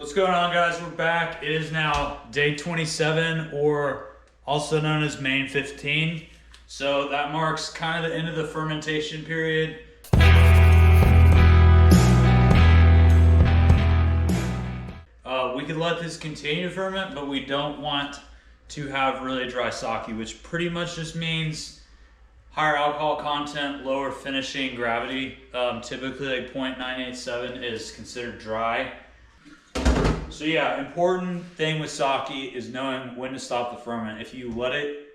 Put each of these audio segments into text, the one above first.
What's going on, guys? We're back. It is now day 27, or also known as main 15. So that marks kind of the end of the fermentation period. We could let this continue to ferment, but we don't want to have really dry sake, which pretty much just means higher alcohol content, lower finishing gravity. Typically like 0.987 is considered dry. So yeah, important thing with sake is knowing when to stop the ferment. If you let it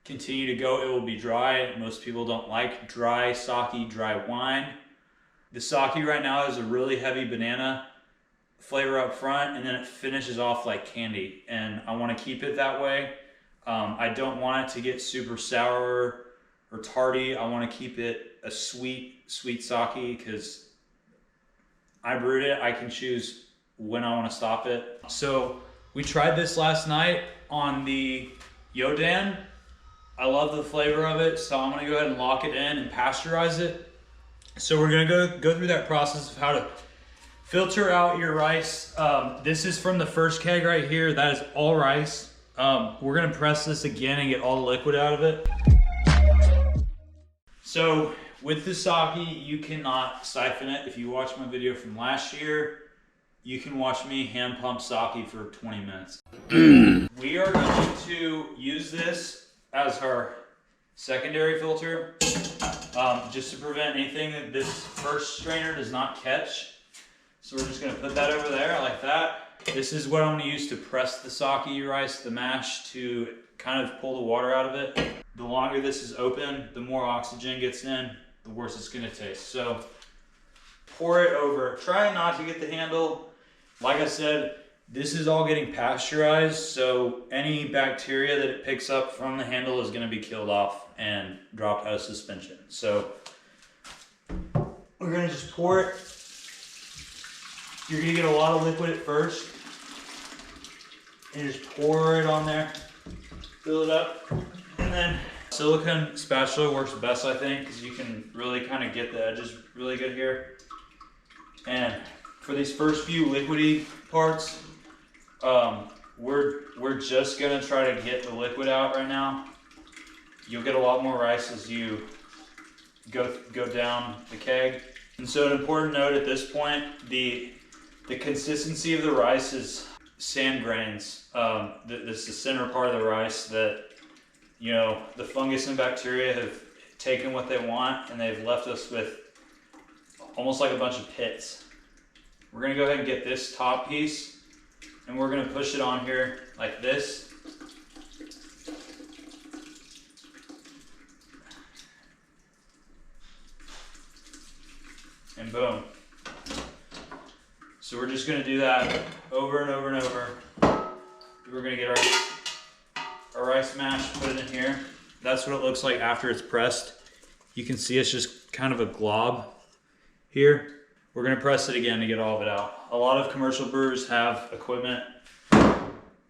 continue to go, it will be dry. Most people don't like dry sake, dry wine. The sake right now is a really heavy banana flavor up front, and then it finishes off like candy. And I want to keep it that way. I don't want it to get super sour or tardy. I want to keep it a sweet sake because I brewed it. I can choose when I want to stop it. So we tried this last night on the Yodan. I love the flavor of it, so I'm gonna go ahead and lock it in and pasteurize it. So we're gonna go through that process of how to filter out your rice. This is from the first keg right here. That is all rice. We're gonna press this again and get all the liquid out of it. So with the sake, you cannot siphon it. If you watch my video from last year, you can watch me hand pump sake for 20 minutes. We are going to use this as our secondary filter, just to prevent anything that this first strainer does not catch. So we're just gonna put that over there like that. This is what I'm gonna use to press the sake rice, the mash, to kind of pull the water out of it. The longer this is open, the more oxygen gets in, the worse it's gonna taste. So pour it over. Try not to get the handle. Like I said, this is all getting pasteurized, so any bacteria that it picks up from the handle is gonna be killed off and dropped out of suspension. So we're gonna just pour it. You're gonna get a lot of liquid at first, and just pour it on there, fill it up, and then silicone spatula works best, I think, because you can really kind of get the edges really good here. And for these first few liquidy parts, we're just gonna try to get the liquid out right now. You'll get a lot more rice as you go down the keg. And so an important note at this point, the consistency of the rice is sand grains. This is the center part of the rice that, you know, the fungus and bacteria have taken what they want and they've left us with almost like a bunch of pits. We're gonna go ahead and get this top piece and we're gonna push it on here like this. And boom. So we're just gonna do that over and over and over. We're gonna get our rice mash, put it in here. That's what it looks like after it's pressed. You can see it's just kind of a glob here. We're gonna press it again to get all of it out. A lot of commercial brewers have equipment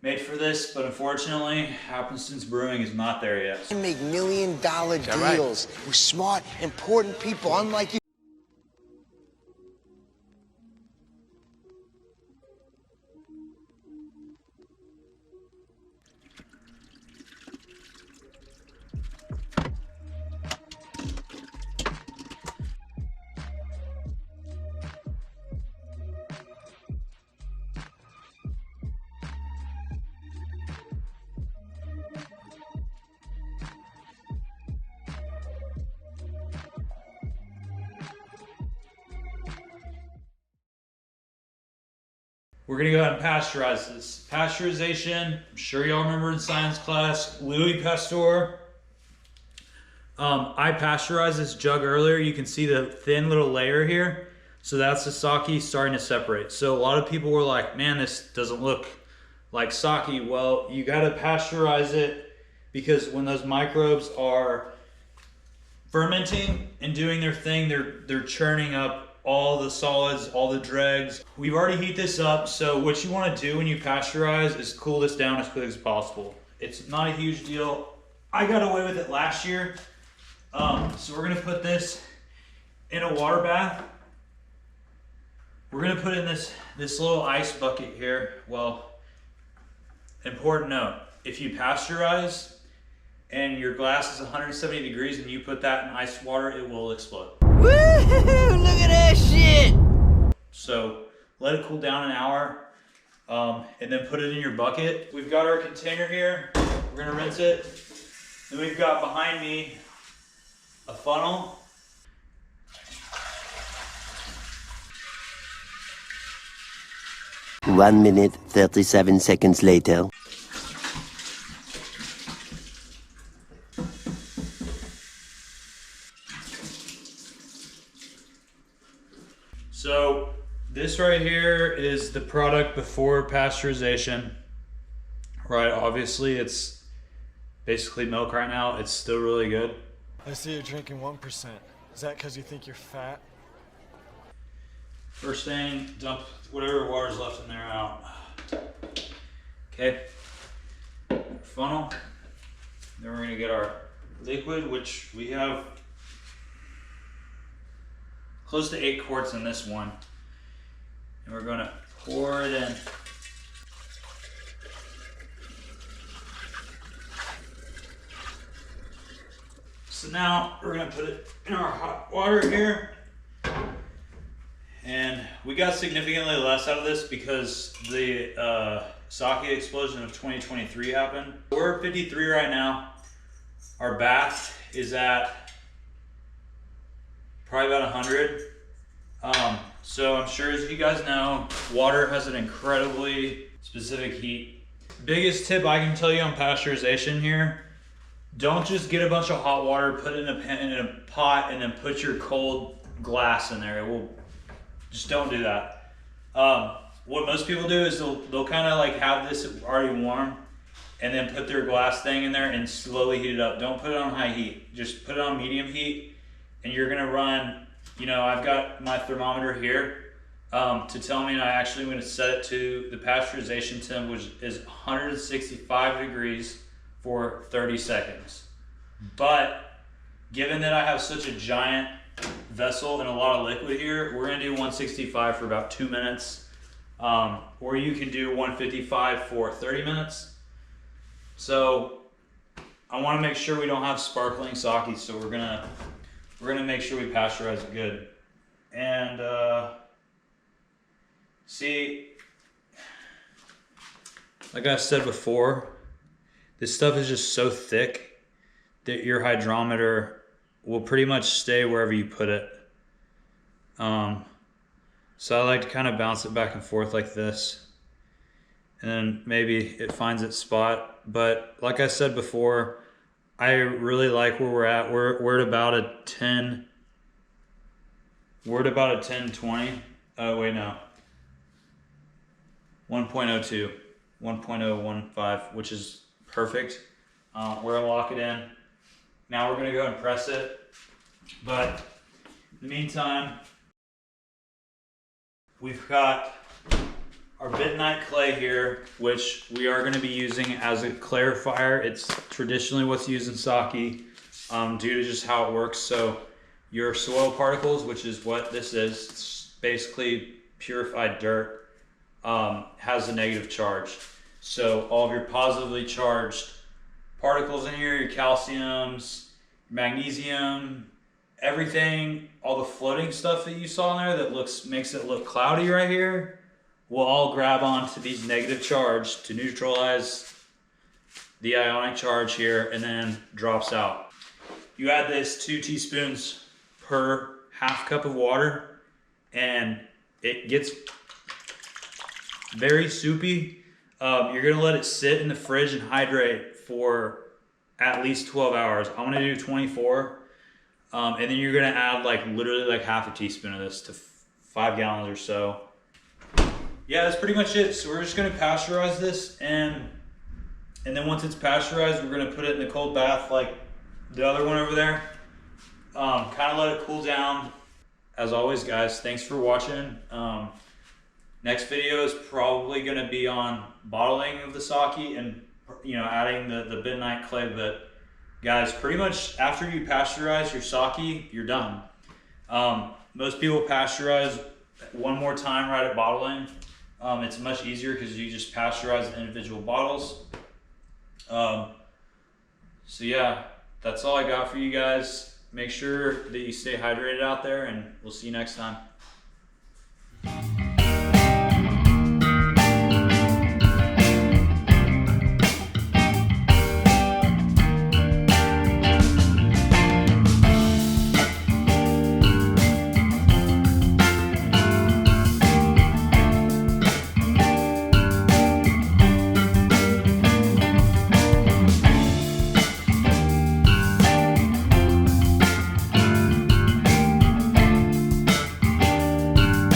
made for this, but unfortunately, Happenstance Brewing is not there yet. They make $1 million deals with smart, important people, unlike you. We're gonna go ahead and pasteurize this. Pasteurization, I'm sure y'all remember in science class, Louis Pasteur. I pasteurized this jug earlier. You can see the thin little layer here. So that's the sake starting to separate. So a lot of people were like, man, this doesn't look like sake. Well, you gotta pasteurize it because when those microbes are fermenting and doing their thing, they're churning up all the solids, all the dregs. We've already heated this up, so what you want to do when you pasteurize is cool this down as quick as possible. It's not a huge deal. I got away with it last year. So we're gonna put this in a water bath We're gonna put in this little ice bucket here. Well, important note, if you pasteurize and your glass is 170 degrees and you put that in ice water, it will explode. Woohoo! Look at that shit! So let it cool down an hour, and then put it in your bucket. We've got our container here. We're gonna rinse it. Then we've got behind me a funnel. One minute, 37 seconds later. So this right here is the product before pasteurization, right? Obviously it's basically milk right now. It's still really good. I see you're drinking 1%. Is that because you think you're fat? First thing, dump whatever water's left in there out. Okay, funnel. Then we're gonna get our liquid, which we have close to 8 quarts in this one. And we're gonna pour it in. So now we're gonna put it in our hot water here. And we got significantly less out of this because the sake explosion of 2023 happened. We're at 53 right now. Our bath is at probably about 100. So I'm sure, as you guys know, water has an incredibly specific heat. Biggest tip I can tell you on pasteurization here, don't just get a bunch of hot water, put it in a pot, and then put your cold glass in there. It will, just don't do that. What most people do is they'll kind of like have this already warm and then put their glass thing in there and slowly heat it up. Don't put it on high heat. Just put it on medium heat, and you're gonna run, you know, I've got my thermometer here to tell me, and I actually am gonna set it to the pasteurization temp, which is 165 degrees for 30 seconds. But given that I have such a giant vessel and a lot of liquid here, we're gonna do 165 for about 2 minutes. Or you can do 155 for 30 minutes. So I wanna make sure we don't have sparkling sake, so we're gonna make sure we pasteurize it good. And see, like I said before, this stuff is just so thick that your hydrometer will pretty much stay wherever you put it. So I like to kind of bounce it back and forth like this, and then maybe it finds its spot. But like I said before, I really like where we're at. We're at about a 10. We're at about a 1020. Oh wait, no. 1.02, 1.015, which is perfect. We're gonna lock it in. Now we're gonna go and press it. But in the meantime, we've got our Bentonite clay here, which we are going to be using as a clarifier. It's traditionally what's used in sake due to just how it works. So your soil particles, which is what this is, it's basically purified dirt, has a negative charge. So all of your positively charged particles in here, your calciums, magnesium, everything, all the floating stuff that you saw in there that makes it look cloudy right here, will all grab onto these negative charge to neutralize the ionic charge here, and then drops out. You add this 2 teaspoons per half cup of water, and it gets very soupy. You're gonna let it sit in the fridge and hydrate for at least 12 hours. I'm gonna do 24. And then you're gonna add like literally like half a teaspoon of this to 5 gallons or so. Yeah, that's pretty much it. So we're just gonna pasteurize this, and then once it's pasteurized, we're gonna put it in the cold bath like the other one over there. Kind of let it cool down. As always, guys, thanks for watching. Next video is probably gonna be on bottling of the sake and, you know, adding the Bentonite clay. But guys, pretty much after you pasteurize your sake, you're done. Most people pasteurize one more time right at bottling. It's much easier because you just pasteurize the individual bottles. So yeah, that's all I got for you guys. Make sure that you stay hydrated out there, and we'll see you next time.